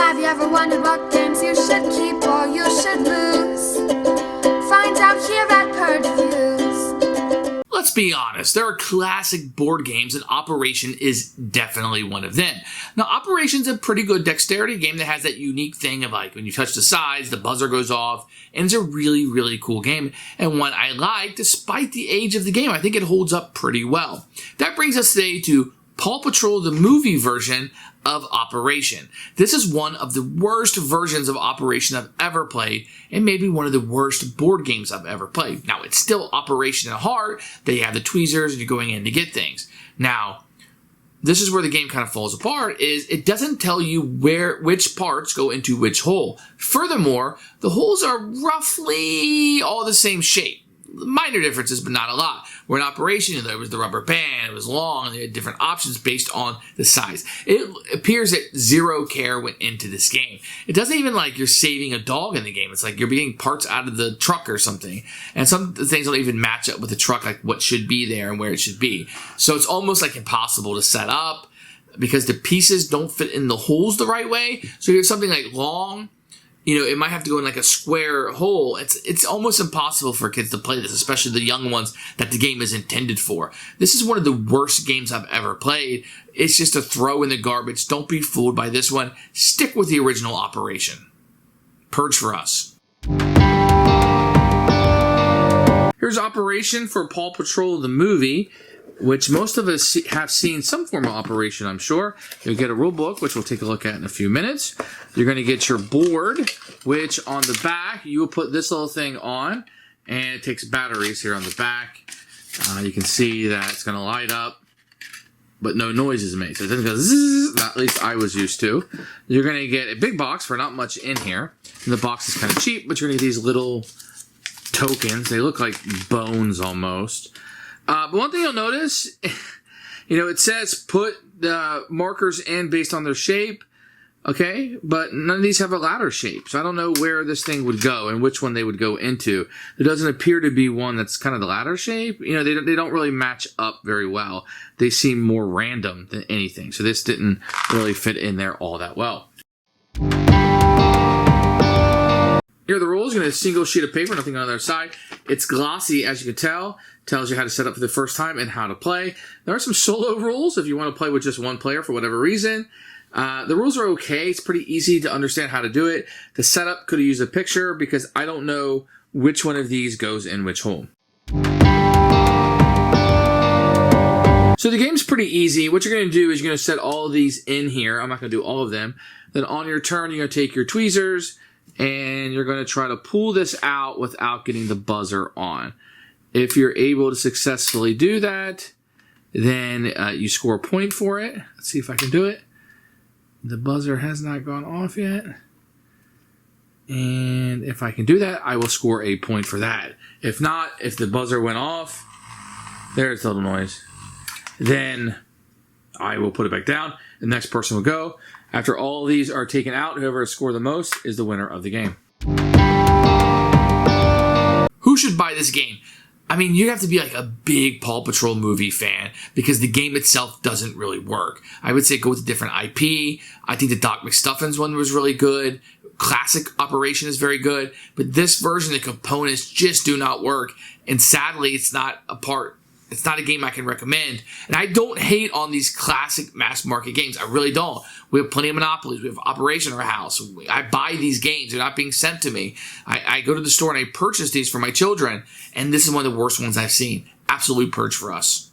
Have you ever wondered what games you should keep or you should lose? Find out here at Purge Reviews. Let's be honest, there are classic board games and Operation is definitely one of them. Now, Operation's a pretty good dexterity game that has that unique thing of like when you touch the sides, the buzzer goes off, and it's a really, really cool game and one I like despite the age of the game. I think it holds up pretty well. That brings us today to Paw Patrol The Movie version of Operation. This is one of the worst versions of Operation I've ever played, and maybe one of the worst board games I've ever played. Now, it's still Operation at heart. They have the tweezers, and you're going in to get things. Now, this is where the game kind of falls apart, is it doesn't tell you which parts go into which hole. Furthermore, the holes are roughly all the same shape. Minor differences, but not a lot. Where in Operation, there was the rubber band, it was long, and they had different options based on the size. It appears that zero care went into this game. It doesn't even like you're saving a dog in the game. It's like you're getting parts out of the truck or something. And some things don't even match up with the truck, like what should be there and where it should be. So it's almost like impossible to set up because the pieces don't fit in the holes the right way. So you have something like long, it might have to go in like a square hole. It's almost impossible for kids to play this, especially the young ones that the game is intended for. This is one of the worst games I've ever played. It's just a throw in the garbage. Don't be fooled by this one. Stick with the original Operation. Purge for us. Here's Operation for Paw Patrol The Movie, which most of us have seen some form of Operation, I'm sure. You'll get a rule book, which we'll take a look at in a few minutes. You're going to get your board, which on the back, you will put this little thing on, and it takes batteries here on the back. You can see that it's going to light up, but no noise is made. So it doesn't go zzz, at least I was used to. You're going to get a big box for not much in here. And the box is kind of cheap, but you're going to get these little tokens. They look like bones almost. But one thing you'll notice, it says put the markers in based on their shape, okay? But none of these have a ladder shape, so I don't know where this thing would go and which one they would go into. There doesn't appear to be one that's kind of the ladder shape. They don't really match up very well. They seem more random than anything, so this didn't really fit in there all that well. Here are the rules. You're going to have a single sheet of paper, nothing on the other side. It's glossy, as you can tell. Tells you how to set up for the first time and how to play. There are some solo rules if you want to play with just one player for whatever reason. The rules are okay. It's pretty easy to understand how to do it. The setup could have used a picture because I don't know which one of these goes in which hole. So the game's pretty easy. What you're going to do is you're going to set all of these in here. I'm not going to do all of them. Then on your turn, you're going to take your tweezers and you're going to try to pull this out without getting the buzzer on. If you're able to successfully do that, then you score a point for it. Let's see if I can do it. The buzzer has not gone off yet. And if I can do that, I will score a point for that. If not, if the buzzer went off, there's the little noise, then I will put it back down. The next person will go. After all of these are taken out, whoever scored the most is the winner of the game. Who should buy this game? I mean, you'd have to be like a big Paw Patrol movie fan because the game itself doesn't really work. I would say go with a different IP. I think the Doc McStuffins one was really good. Classic Operation is very good. But this version, the components just do not work. And sadly, it's not a game I can recommend. And I don't hate on these classic mass market games. I really don't. We have plenty of monopolies. We have Operation in our house. I buy these games. They're not being sent to me. I go to the store and I purchase these for my children. And this is one of the worst ones I've seen. Absolute purge for us.